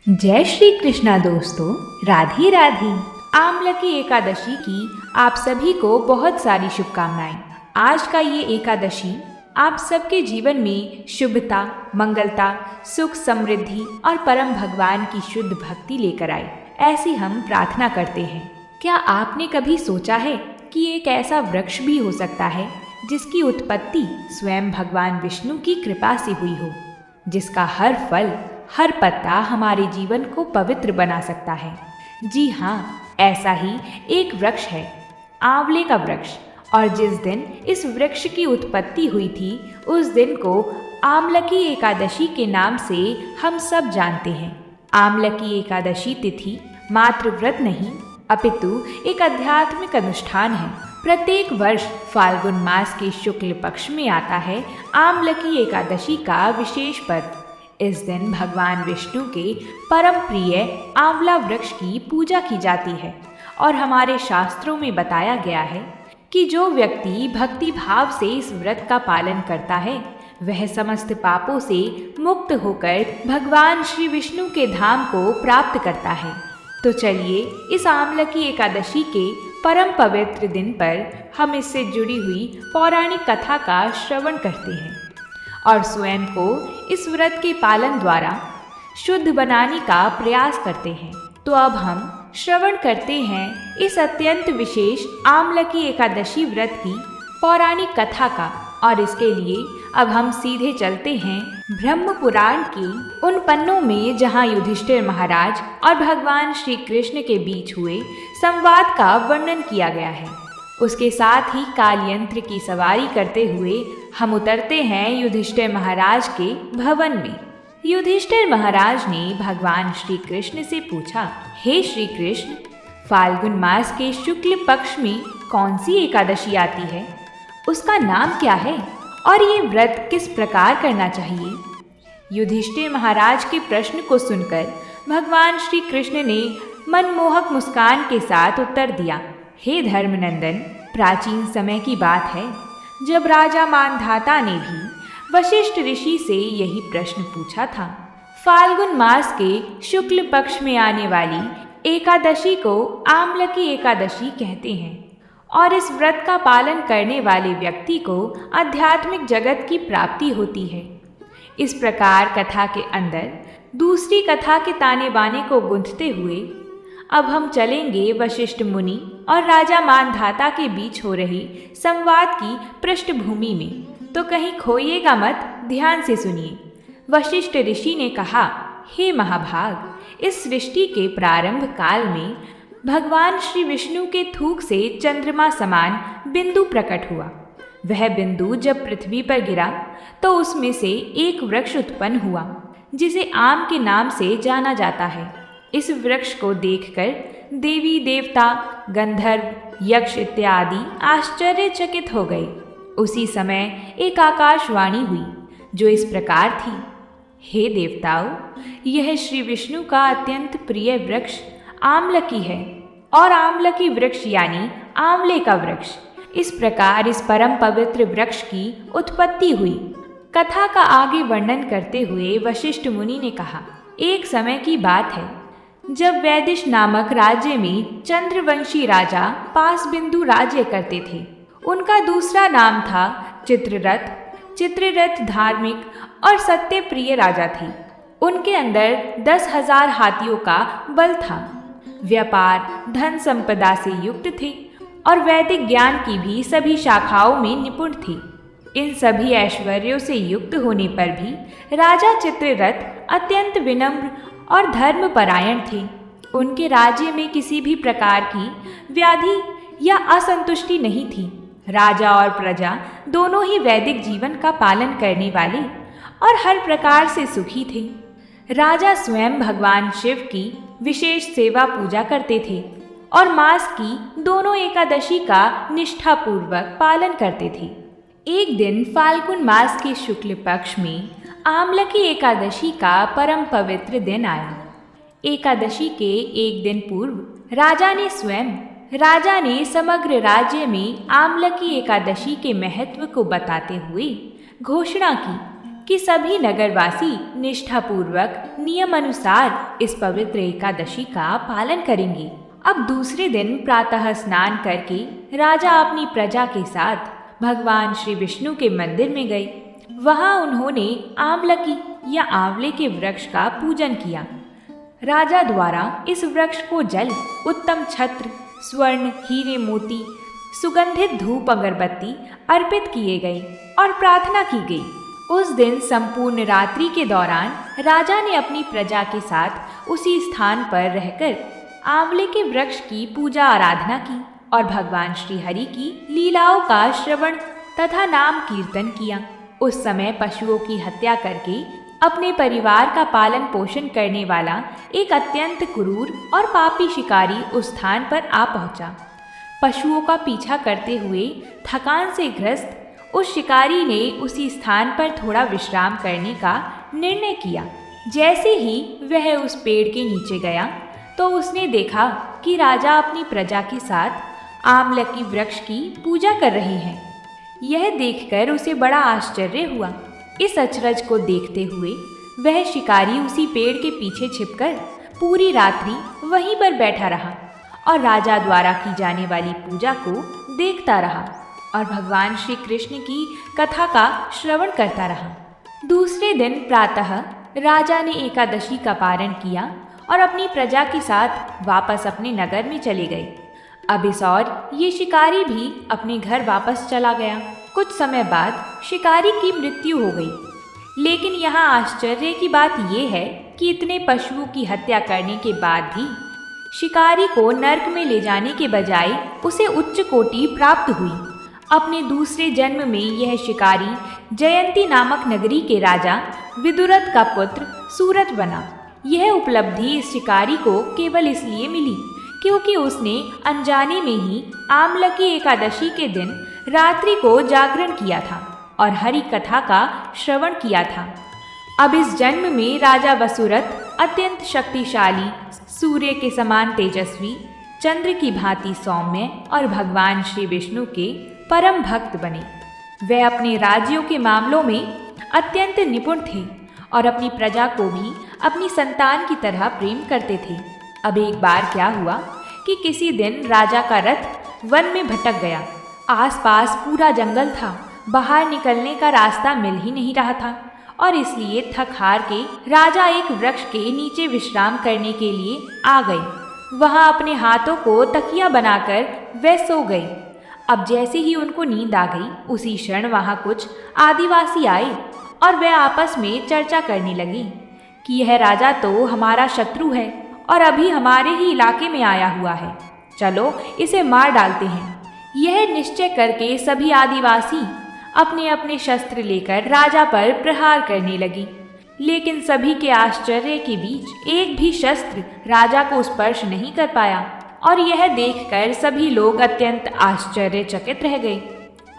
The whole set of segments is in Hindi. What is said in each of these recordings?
जय श्री कृष्णा दोस्तों, राधे राधे। आमलकी एकादशी की आप सभी को बहुत सारी शुभकामनाएं। आज का ये एकादशी आप सबके जीवन में शुभता, मंगलता, सुख, समृद्धि और परम भगवान की शुद्ध भक्ति लेकर आए, ऐसी हम प्रार्थना करते हैं। क्या आपने कभी सोचा है कि एक ऐसा वृक्ष भी हो सकता है जिसकी उत्पत्ति स्वयं भगवान विष्णु की कृपा से हुई हो, जिसका हर फल, हर पत्ता हमारे जीवन को पवित्र बना सकता है। जी हाँ, ऐसा ही एक वृक्ष है, आंवले का वृक्ष। और जिस दिन इस वृक्ष की उत्पत्ति हुई थी, उस दिन को आमलकी एकादशी के नाम से हम सब जानते हैं। आमलकी एकादशी तिथि मात्र व्रत नहीं, अपितु एक आध्यात्मिक अनुष्ठान है। प्रत्येक वर्ष फाल्गुन मास के शुक्ल पक्ष में आता है आमलकी एकादशी का विशेष पर्व। इस दिन भगवान विष्णु के परम प्रिय आंवला वृक्ष की पूजा की जाती है और हमारे शास्त्रों में बताया गया है कि जो व्यक्ति भक्ति भाव से इस व्रत का पालन करता है, वह समस्त पापों से मुक्त होकर भगवान श्री विष्णु के धाम को प्राप्त करता है। तो चलिए इस आमलकी एकादशी के परम पवित्र दिन पर हम इससे जुड़ी हुई पौराणिक कथा का श्रवण करते हैं और स्वयं को इस व्रत के पालन द्वारा शुद्ध बनाने का प्रयास करते हैं। तो अब हम श्रवण करते हैं इस अत्यंत विशेष आमलकी एकादशी व्रत की पौराणिक कथा का। और इसके लिए अब हम सीधे चलते हैं ब्रह्म पुराण की उन पन्नों में जहाँ युधिष्ठिर महाराज और भगवान श्री कृष्ण के बीच हुए संवाद का वर्णन किया गया है। उसके साथ ही काल यंत्र की सवारी करते हुए हम उतरते हैं युधिष्ठिर महाराज के भवन में। युधिष्ठिर महाराज ने भगवान श्री कृष्ण से पूछा, हे श्री कृष्ण, फाल्गुन मास के शुक्ल पक्ष में कौन सी एकादशी आती है? उसका नाम क्या है और ये व्रत किस प्रकार करना चाहिए? युधिष्ठिर महाराज के प्रश्न को सुनकर भगवान श्री कृष्ण ने मनमोहक मुस्कान के साथ उत्तर दिया, हे धर्मनंदन, प्राचीन समय की बात है जब राजा मानधाता ने भी वशिष्ठ ऋषि से यही प्रश्न पूछा था। फाल्गुन मास के शुक्ल पक्ष में आने वाली एकादशी को आमलकी एकादशी कहते हैं और इस व्रत का पालन करने वाले व्यक्ति को आध्यात्मिक जगत की प्राप्ति होती है। इस प्रकार कथा के अंदर दूसरी कथा के ताने बाने को गूंथते हुए अब हम चलेंगे वशिष्ठ मुनि और राजा मानधाता के बीच हो रही संवाद की पृष्ठभूमि में। तो कहीं खोइएगा मत, ध्यान से सुनिए। वशिष्ठ ऋषि ने कहा, हे महाभाग, इस सृष्टि के प्रारंभ काल में भगवान श्री विष्णु के थूक से चंद्रमा समान बिंदु प्रकट हुआ। वह बिंदु जब पृथ्वी पर गिरा तो उसमें से एक वृक्ष उत्पन्न हुआ जिसे आम के नाम से जाना जाता है। इस वृक्ष को देखकर देवी देवता, गंधर्व, यक्ष इत्यादि आश्चर्यचकित हो गए। उसी समय एक आकाशवाणी हुई जो इस प्रकार थी, हे देवताओं, यह श्री विष्णु का अत्यंत प्रिय वृक्ष आमलकी है और आमलकी वृक्ष यानी आंवले का वृक्ष। इस प्रकार इस परम पवित्र वृक्ष की उत्पत्ति हुई। कथा का आगे वर्णन करते हुए वशिष्ठ मुनि ने कहा, एक समय की बात है जब वैदिश नामक राज्य में चंद्रवंशी राजा पासबिंदु राज्य करते थे। उनका दूसरा नाम था चित्ररथ। चित्ररथ धार्मिक और सत्यप्रिय राजा थे। उनके अंदर 10,000 हाथियों का बल था। व्यापार, धन संपदा से युक्त थे और वैदिक ज्ञान की भी सभी शाखाओं में निपुण थे। इन सभी ऐश्वर्यों से युक्त होने पर भी राजा चित्ररथ अत्यंत विनम्र और धर्मपरायण थे। उनके राज्य में किसी भी प्रकार की व्याधि या असंतुष्टि नहीं थी। राजा और प्रजा दोनों ही वैदिक जीवन का पालन करने वाले और हर प्रकार से सुखी थे। राजा स्वयं भगवान शिव की विशेष सेवा पूजा करते थे और मास की दोनों एकादशी का निष्ठापूर्वक पालन करते थे। एक दिन फाल्गुन मास के शुक्ल पक्ष में आमलकी एकादशी का परम पवित्र दिन आया। एकादशी के एक दिन पूर्व राजा ने समग्र राज्य में आमलकी एकादशी के महत्व को बताते हुए घोषणा की कि सभी नगरवासी निष्ठापूर्वक नियम अनुसार इस पवित्र एकादशी का पालन करेंगे। अब दूसरे दिन प्रातः स्नान करके राजा अपनी प्रजा के साथ भगवान श्री विष्णु के मंदिर में गए। वहां उन्होंने आमलकी या आंवले के वृक्ष का पूजन किया। राजा द्वारा इस वृक्ष को जल, उत्तम छत्र, स्वर्ण, हीरे, मोती, सुगंधित धूप, अगरबत्ती अर्पित किए गए और प्रार्थना की गई। उस दिन संपूर्ण रात्रि के दौरान राजा ने अपनी प्रजा के साथ उसी स्थान पर रहकर आंवले के वृक्ष की पूजा आराधना की और भगवान श्री हरि की लीलाओं का श्रवण तथा नाम कीर्तन किया। उस समय पशुओं की हत्या करके अपने परिवार का पालन पोषण करने वाला एक अत्यंत क्रूर और पापी शिकारी उस स्थान पर आ पहुंचा। पशुओं का पीछा करते हुए थकान से ग्रस्त उस शिकारी ने उसी स्थान पर थोड़ा विश्राम करने का निर्णय किया। जैसे ही वह उस पेड़ के नीचे गया तो उसने देखा कि राजा अपनी प्रजा के साथ आमलकी वृक्ष की पूजा कर रहे हैं। यह देखकर उसे बड़ा आश्चर्य हुआ। इस अचरज को देखते हुए वह शिकारी उसी पेड़ के पीछे छिपकर पूरी रात्रि वहीं पर बैठा रहा और राजा द्वारा की जाने वाली पूजा को देखता रहा और भगवान श्री कृष्ण की कथा का श्रवण करता रहा। दूसरे दिन प्रातः राजा ने एकादशी का पारण किया और अपनी प्रजा के साथ वापस अपने नगर में चले गए। अब इस और ये शिकारी भी अपने घर वापस चला गया। कुछ समय बाद शिकारी की मृत्यु हो गई। लेकिन यहाँ आश्चर्य की बात यह है कि इतने पशुओं की हत्या करने के बाद भी शिकारी को नर्क में ले जाने के बजाय उसे उच्च कोटि प्राप्त हुई। अपने दूसरे जन्म में यह शिकारी जयंती नामक नगरी के राजा विदुरथ का पुत्र सूरत बना। यह उपलब्धि इस शिकारी को केवल इसलिए मिली क्योंकि उसने अनजाने में ही आमलकी एकादशी के दिन रात्रि को जागरण किया था और हरि कथा का श्रवण किया था। अब इस जन्म में राजा वसुरथ अत्यंत शक्तिशाली, सूर्य के समान तेजस्वी, चंद्र की भांति सौम्य और भगवान श्री विष्णु के परम भक्त बने। वे अपने राज्यों के मामलों में अत्यंत निपुण थे और अपनी प्रजा को भी अपनी संतान की तरह प्रेम करते थे। अब एक बार क्या हुआ कि किसी दिन राजा का रथ वन में भटक गया। आसपास पूरा जंगल था, बाहर निकलने का रास्ता मिल ही नहीं रहा था और इसलिए थक हार के राजा एक वृक्ष के नीचे विश्राम करने के लिए आ गए। वहां अपने हाथों को तकिया बनाकर वे सो गए। अब जैसे ही उनको नींद आ गई उसी क्षण वहां कुछ आदिवासी आए और वे आपस में चर्चा करने लगे कि यह राजा तो हमारा शत्रु है और अभी हमारे ही इलाके में आया हुआ है, चलो इसे मार डालते हैं। यह निश्चय करके सभी आदिवासी अपने अपने शस्त्र लेकर राजा पर प्रहार करने लगी। लेकिन सभी के आश्चर्य के बीच एक भी शस्त्र राजा को स्पर्श नहीं कर पाया और यह देखकर सभी लोग अत्यंत आश्चर्यचकित रह गए।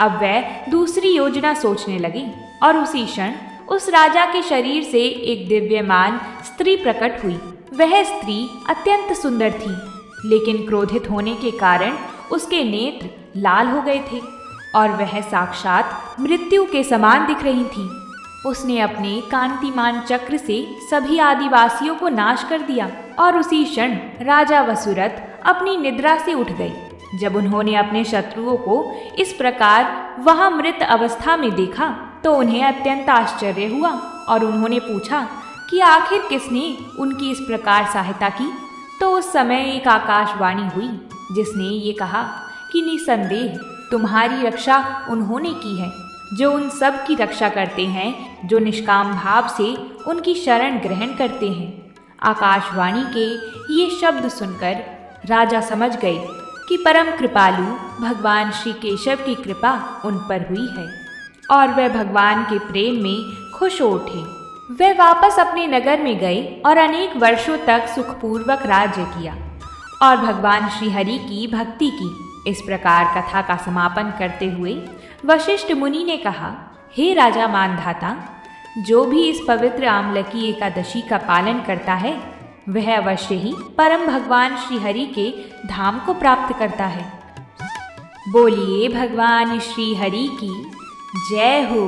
अब वह दूसरी योजना सोचने लगे और उसी क्षण उस राजा के शरीर से एक दिव्यमान स्त्री प्रकट हुई। वह स्त्री अत्यंत सुंदर थी, लेकिन क्रोधित होने के कारण उसके नेत्र लाल हो गए थे और वह साक्षात मृत्यु के समान दिख रही थी। उसने अपने कांतिमान चक्र से सभी आदिवासियों को नाश कर दिया और उसी क्षण राजा वसुरथ अपनी निद्रा से उठ गए। जब उन्होंने अपने शत्रुओं को इस प्रकार वहां मृत अवस्था में देखा तो उन्हें अत्यंत आश्चर्य हुआ और उन्होंने पूछा कि आखिर किसने उनकी इस प्रकार सहायता की। तो उस समय एक आकाशवाणी हुई जिसने ये कहा कि निसंदेह तुम्हारी रक्षा उन्होंने की है जो उन सब की रक्षा करते हैं जो निष्काम भाव से उनकी शरण ग्रहण करते हैं। आकाशवाणी के ये शब्द सुनकर राजा समझ गए कि परम कृपालु भगवान श्री केशव की कृपा उन पर हुई है और वे भगवान के प्रेम में खुश हो उठे। वे वापस अपने नगर में गए और अनेक वर्षों तक सुखपूर्वक राज्य किया और भगवान श्री हरि की भक्ति की। इस प्रकार कथा का समापन करते हुए वशिष्ठ मुनि ने कहा, हे राजा मानधाता, जो भी इस पवित्र आमलकी एकादशी का पालन करता है वह अवश्य ही परम भगवान श्री हरि के धाम को प्राप्त करता है। बोलिए भगवान श्री हरि की जय हो।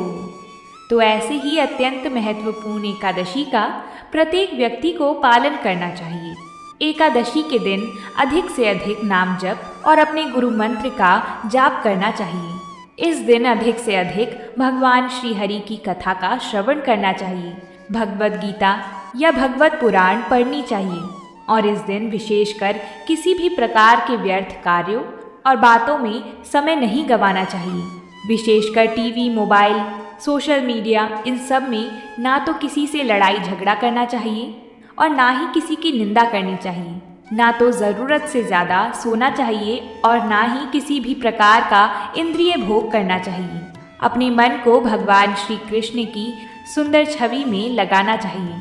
तो ऐसे ही अत्यंत महत्वपूर्ण एकादशी का प्रत्येक व्यक्ति को पालन करना चाहिए। एकादशी के दिन अधिक से अधिक नाम जप और अपने गुरु मंत्र का जाप करना चाहिए। इस दिन अधिक से अधिक भगवान श्री हरि की कथा का श्रवण करना चाहिए। भगवद गीता या भगवत पुराण पढ़नी चाहिए और इस दिन विशेषकर किसी भी प्रकार के व्यर्थ कार्यों और बातों में समय नहीं गंवाना चाहिए। विशेषकर टीवी, मोबाइल, सोशल मीडिया, इन सब में ना तो किसी से लड़ाई झगड़ा करना चाहिए और ना ही किसी की निंदा करनी चाहिए। ना तो ज़रूरत से ज़्यादा सोना चाहिए और ना ही किसी भी प्रकार का इंद्रिय भोग करना चाहिए। अपने मन को भगवान श्री कृष्ण की सुंदर छवि में लगाना चाहिए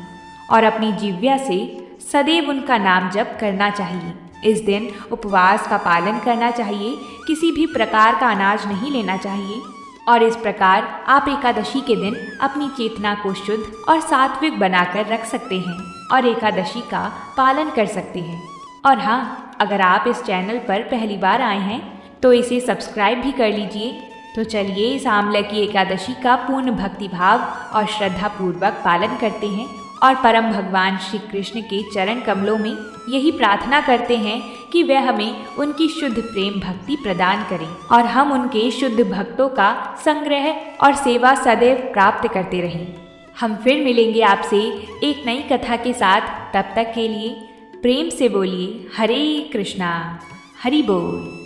और अपनी जिह्वा से सदैव उनका नाम जप करना चाहिए। इस दिन उपवास का पालन करना चाहिए, किसी भी प्रकार का अनाज नहीं लेना चाहिए और इस प्रकार आप एकादशी के दिन अपनी चेतना को शुद्ध और सात्विक बनाकर रख सकते हैं और एकादशी का पालन कर सकते हैं। और हाँ, अगर आप इस चैनल पर पहली बार आए हैं तो इसे सब्सक्राइब भी कर लीजिए। तो चलिए इस आमलकी एकादशी का पूर्ण भक्तिभाव और श्रद्धा पूर्वक पालन करते हैं और परम भगवान श्री कृष्ण के चरण कमलों में यही प्रार्थना करते हैं कि वह हमें उनकी शुद्ध प्रेम भक्ति प्रदान करें और हम उनके शुद्ध भक्तों का संग्रह और सेवा सदैव प्राप्त करते रहें। हम फिर मिलेंगे आपसे एक नई कथा के साथ। तब तक के लिए प्रेम से बोलिए हरे कृष्णा, हरि बोल।